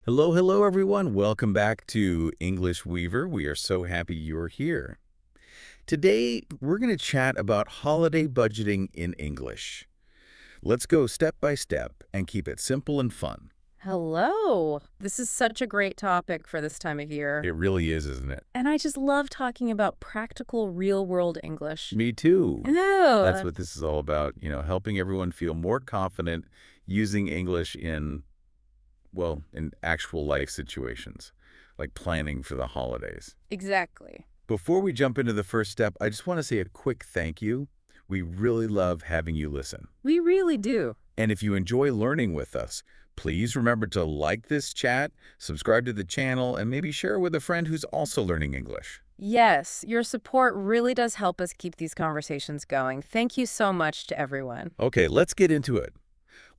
Hello, hello, everyone. Welcome back to English Weaver. We are so happy you're here. Today, we're going to chat about holiday budgeting in English. Let's go step by step and keep it simple and fun. Hello. This is such a great topic for this time of year. It really is, isn't it? And I just love talking about practical, real-world English. Me too. That's No. what this is all about, helping everyone feel more confident using English in actual life situations, like planning for the holidays. Exactly. Before we jump into the first step, I just want to say a quick thank you. We really love having you listen. We really do. And if you enjoy learning with us, please remember to like this chat, subscribe to the channel, and maybe share it with a friend who's also learning English. Yes, your support really does help us keep these conversations going. Thank you so much to everyone. Okay, let's get into it.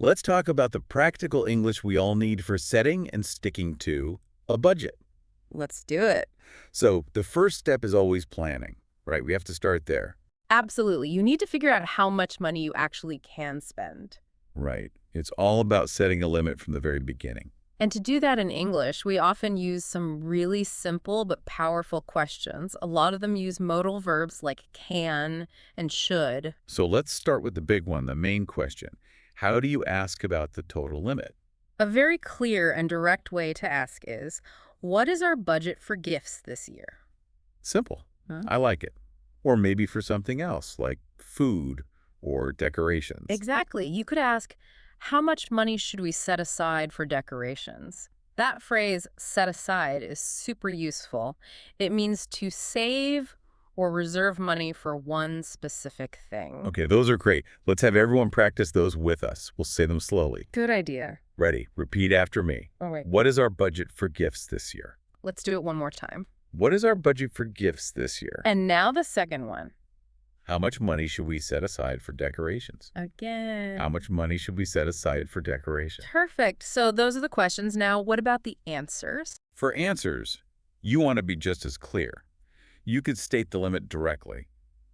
Let's talk about the practical English we all need for setting and sticking to a budget. Let's do it. So the first step is always planning, right? We have to start there. Absolutely. You need to figure out how much money you actually can spend. Right. It's all about setting a limit from the very beginning. And to do that in English, we often use some really simple but powerful questions. A lot of them use modal verbs like can and should. So let's start with the big one, the main question. How do you ask about the total limit? A very clear and direct way to ask is, what is our budget for gifts this year? Simple. Huh? I like it. Or maybe for something else, like food or decorations. Exactly. You could ask, how much money should we set aside for decorations? That phrase, set aside, is super useful. It means to save or reserve money for one specific thing. Okay, those are great. Let's have everyone practice those with us. We'll say them slowly. Good idea. Ready? Repeat after me. All right. What is our budget for gifts this year? Let's do it one more time. What is our budget for gifts this year? And now the second one. How much money should we set aside for decorations? Again. How much money should we set aside for decorations? Perfect. So those are the questions. Now, what about the answers? For answers, you want to be just as clear. You could state the limit directly.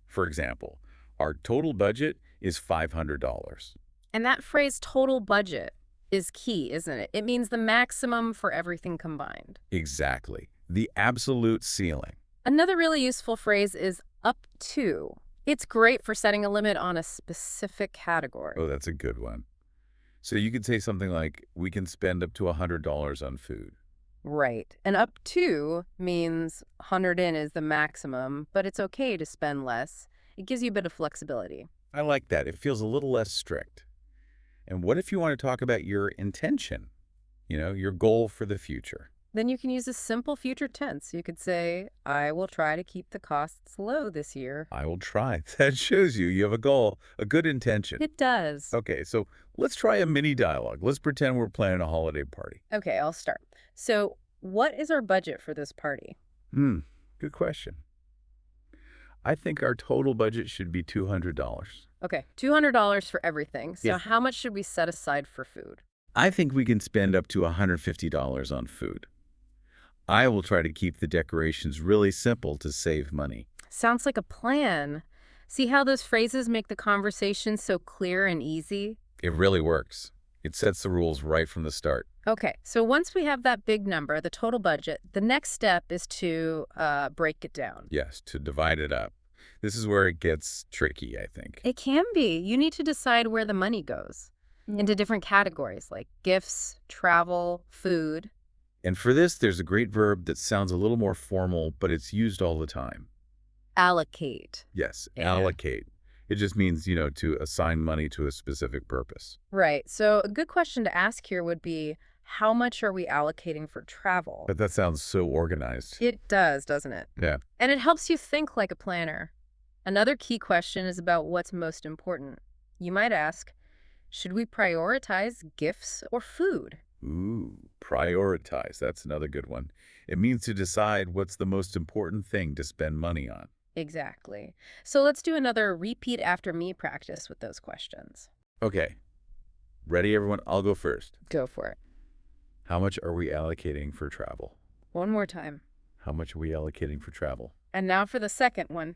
For example, our total budget is $500. And that phrase total budget is key, isn't it? It means the maximum for everything combined. Exactly. The absolute ceiling. Another really useful phrase is up to. It's great for setting a limit on a specific category. Oh, that's a good one. So you could say something like, we can spend up to $100 on food. Right. And up to means 100 in is the maximum, but it's okay to spend less. It gives you a bit of flexibility. I like that. It feels a little less strict. And what if you want to talk about your intention? Your goal for the future. Then you can use a simple future tense. You could say, I will try to keep the costs low this year. I will try. That shows you have a goal, a good intention. It does. Okay, so let's try a mini dialogue. Let's pretend we're planning a holiday party. Okay, I'll start. So, what is our budget for this party? Good question. I think our total budget should be $200. Okay, $200 for everything. So Yes. how much should we set aside for food? I think we can spend up to $150 on food. I will try to keep the decorations really simple to save money. Sounds like a plan. See how those phrases make the conversation so clear and easy? It really works. It sets the rules right from the start. Okay, so once we have that big number, the total budget, the next step is to break it down. Yes, to divide it up. This is where it gets tricky, I think. It can be. You need to decide where the money goes into different categories like gifts, travel, food. And for this, there's a great verb that sounds a little more formal, but it's used all the time. Allocate. Yes, Yeah. allocate. It just means, to assign money to a specific purpose. Right. So a good question to ask here would be, how much are we allocating for travel? But that sounds so organized. It does, doesn't it? Yeah. And it helps you think like a planner. Another key question is about what's most important. You might ask, should we prioritize gifts or food? Ooh, prioritize. That's another good one. It means to decide what's the most important thing to spend money on. Exactly. So let's do another repeat after me practice with those questions. Okay. Ready, everyone? I'll go first. Go for it. How much are we allocating for travel? One more time. How much are we allocating for travel? And now for the second one.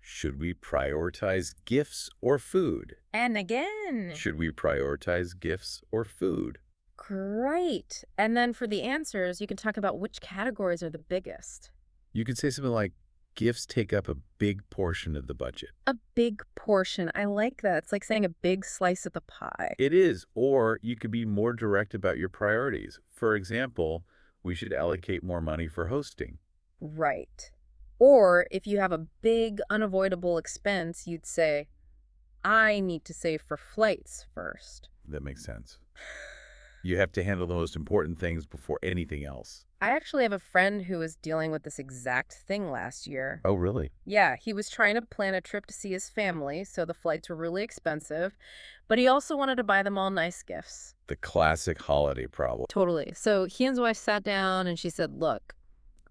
Should we prioritize gifts or food? And again. Should we prioritize gifts or food? Great. And then for the answers, you can talk about which categories are the biggest. You could say something like, gifts take up a big portion of the budget. A big portion. I like that. It's like saying a big slice of the pie. It is, or you could be more direct about your priorities. For example, we should allocate more money for hosting. Right. Or if you have a big unavoidable expense, you'd say, I need to save for flights first. That makes sense. You have to handle the most important things before anything else. I actually have a friend who was dealing with this exact thing last year. Oh, really? Yeah, he was trying to plan a trip to see his family, so the flights were really expensive, but he also wanted to buy them all nice gifts. The classic holiday problem. Totally. So he and his wife sat down and she said, look,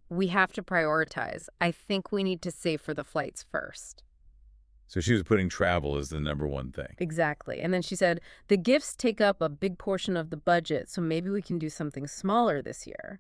we have to prioritize. I think we need to save for the flights first. So she was putting travel as the number one thing. Exactly. And then she said, the gifts take up a big portion of the budget, so maybe we can do something smaller this year.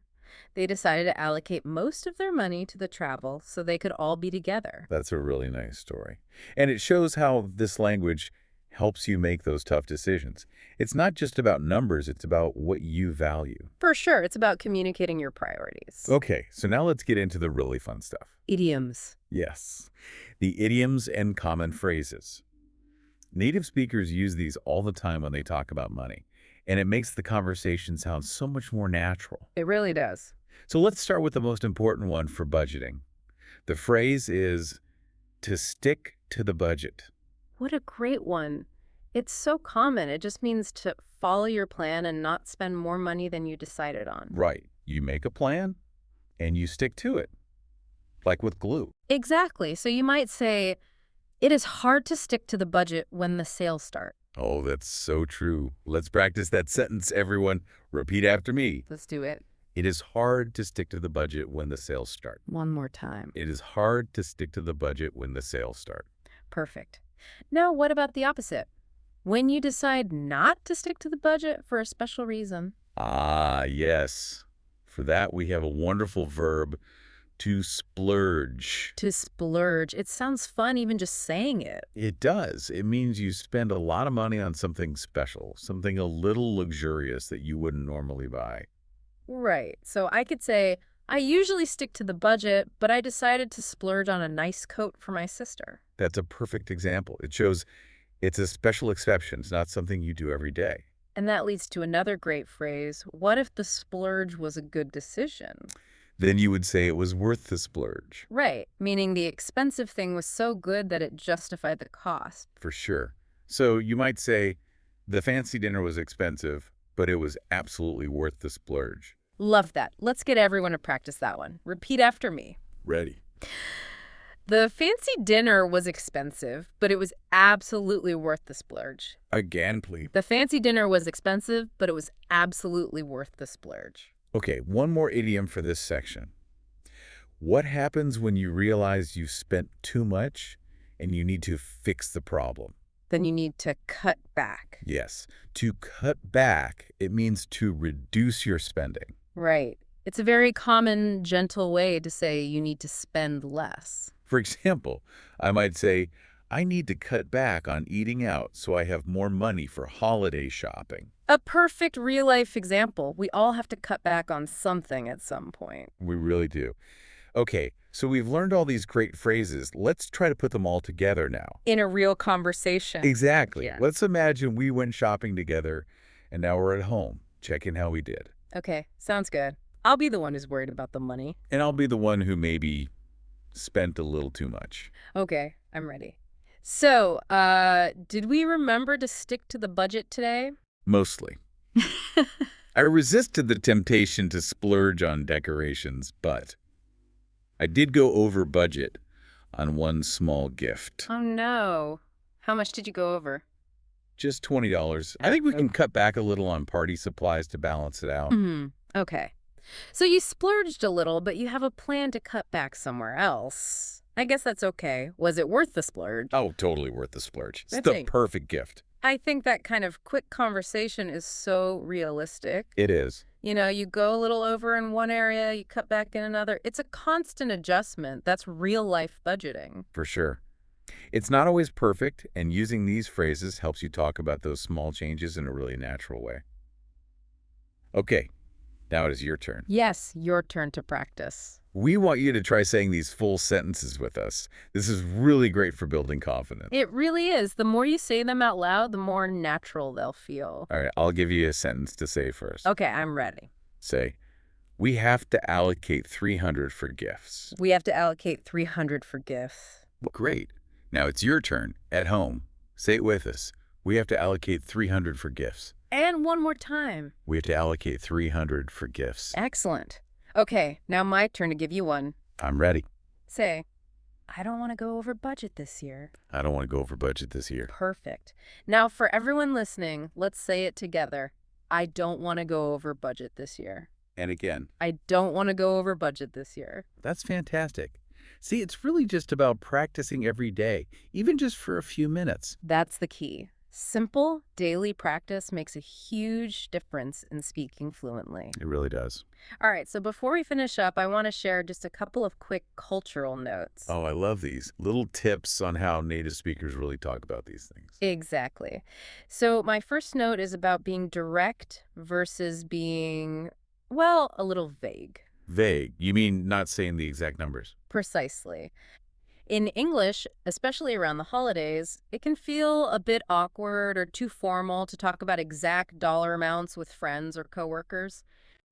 They decided to allocate most of their money to the travel so they could all be together. That's a really nice story. And it shows how this language helps you make those tough decisions. It's not just about numbers, it's about what you value. For sure, it's about communicating your priorities. Okay, so now let's get into the really fun stuff. Idioms. Yes, the idioms and common phrases. Native speakers use these all the time when they talk about money, and it makes the conversation sound so much more natural. It really does. So let's start with the most important one for budgeting. The phrase is to stick to the budget. What a great one. It's so common. It just means to follow your plan and not spend more money than you decided on. Right. You make a plan and you stick to it, like with glue. Exactly. So you might say, it is hard to stick to the budget when the sales start. Oh, that's so true. Let's practice that sentence, everyone. Repeat after me. Let's do it. It is hard to stick to the budget when the sales start. One more time. It is hard to stick to the budget when the sales start. Perfect. Now, what about the opposite? When you decide not to stick to the budget for a special reason. Ah, yes. For that, we have a wonderful verb, to splurge. To splurge. It sounds fun even just saying it. It does. It means you spend a lot of money on something special, something a little luxurious that you wouldn't normally buy. Right. So I could say, I usually stick to the budget, but I decided to splurge on a nice coat for my sister. That's a perfect example. It shows it's a special exception. It's not something you do every day. And that leads to another great phrase. What if the splurge was a good decision? Then you would say it was worth the splurge. Right, meaning the expensive thing was so good that it justified the cost. For sure. So you might say, the fancy dinner was expensive, but it was absolutely worth the splurge. Love that. Let's get everyone to practice that one. Repeat after me. Ready. The fancy dinner was expensive, but it was absolutely worth the splurge. Again, please. The fancy dinner was expensive, but it was absolutely worth the splurge. Okay, one more idiom for this section. What happens when you realize you've spent too much and you need to fix the problem? Then you need to cut back. Yes, to cut back, it means to reduce your spending. Right. It's a very common, gentle way to say you need to spend less. For example, I might say, I need to cut back on eating out so I have more money for holiday shopping. A perfect real-life example. We all have to cut back on something at some point. We really do. Okay, so we've learned all these great phrases. Let's try to put them all together now. In a real conversation. Exactly. Yeah. Let's imagine we went shopping together and now we're at home, checking how we did. Okay, sounds good. I'll be the one who's worried about the money. And I'll be the one who maybe spent a little too much. Okay, I'm ready. So, did we remember to stick to the budget today? Mostly. I resisted the temptation to splurge on decorations, but I did go over budget on one small gift. Oh, no. How much did you go over? Just $20. I think we can cut back a little on party supplies to balance it out. Okay. So you splurged a little, but you have a plan to cut back somewhere else. I guess that's okay. Was it worth the splurge? Oh, totally worth the splurge. It's That's the it. perfect gift. I think that kind of quick conversation is so realistic. It is. You know, you go a little over in one area, you cut back in another. It's a constant adjustment. That's real life budgeting. For sure. It's not always perfect, and using these phrases helps you talk about those small changes in a really natural way. Okay, now it is your turn. Yes, your turn to practice. We want you to try saying these full sentences with us. This is really great for building confidence. It really is. The more you say them out loud, the more natural they'll feel. All right, I'll give you a sentence to say first. Okay, I'm ready. Say, we have to allocate 300 for gifts. We have to allocate 300 for gifts. Great. Now it's your turn at home. Say it with us. We have to allocate 300 for gifts. And one more time. We have to allocate 300 for gifts. Excellent. Okay, now my turn to give you one. I'm ready. Say, I don't want to go over budget this year. I don't want to go over budget this year. Perfect. Now for everyone listening, let's say it together. I don't want to go over budget this year. And again. I don't want to go over budget this year. That's fantastic. See, it's really just about practicing every day, even just for a few minutes. That's the key. Simple, daily practice makes a huge difference in speaking fluently. It really does. All right, so before we finish up, I want to share just a couple of quick cultural notes. Oh, I love these little tips on how native speakers really talk about these things. Exactly. So my first note is about being direct versus being, well, a little vague. Vague. You mean not saying the exact numbers? Precisely. In English, especially around the holidays, it can feel a bit awkward or too formal to talk about exact dollar amounts with friends or coworkers.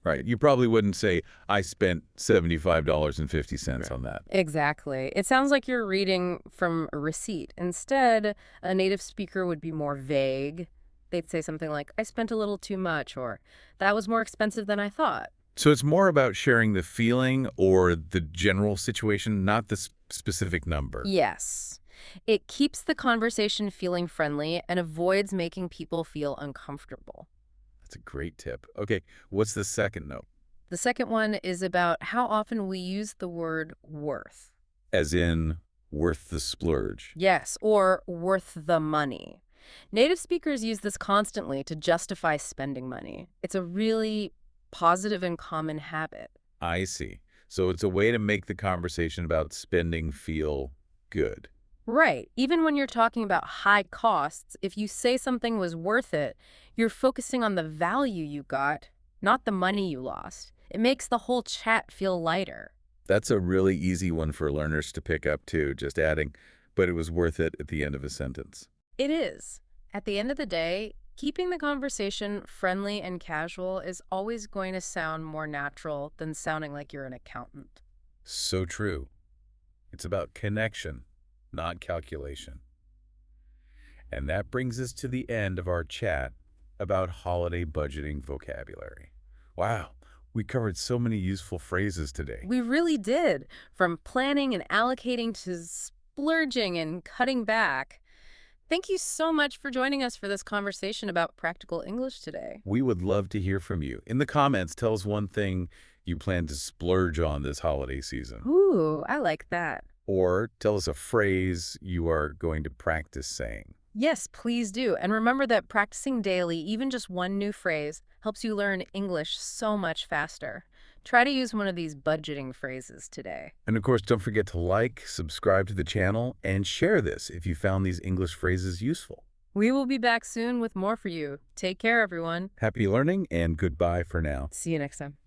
Right. You probably wouldn't say, I spent $75.50 on that. Exactly. It sounds like you're reading from a receipt. Instead, a native speaker would be more vague. They'd say something like, I spent a little too much, or that was more expensive than I thought. So it's more about sharing the feeling or the general situation, not the specific number. Yes. It keeps the conversation feeling friendly and avoids making people feel uncomfortable. That's a great tip. Okay, what's the second note? The second one is about how often we use the word worth. As in, worth the splurge. Yes, or worth the money. Native speakers use this constantly to justify spending money. It's a really positive and common habit. I see. So it's a way to make the conversation about spending feel good. Right. Even when you're talking about high costs, if you say something was worth it, you're focusing on the value you got, not the money you lost. It makes the whole chat feel lighter. That's a really easy one for learners to pick up too, just adding, but it was worth it at the end of a sentence. It is. At the end of the day, keeping the conversation friendly and casual is always going to sound more natural than sounding like you're an accountant. So true. It's about connection, not calculation. And that brings us to the end of our chat about holiday budgeting vocabulary. Wow, we covered so many useful phrases today. We really did. From planning and allocating to splurging and cutting back. Thank you so much for joining us for this conversation about practical English today. We would love to hear from you. In the comments, tell us one thing you plan to splurge on this holiday season. Ooh, I like that. Or tell us a phrase you are going to practice saying. Yes, please do. And remember that practicing daily, even just one new phrase, helps you learn English so much faster. Try to use one of these budgeting phrases today. And of course, don't forget to like, subscribe to the channel, and share this if you found these English phrases useful. We will be back soon with more for you. Take care, everyone. Happy learning, and goodbye for now. See you next time.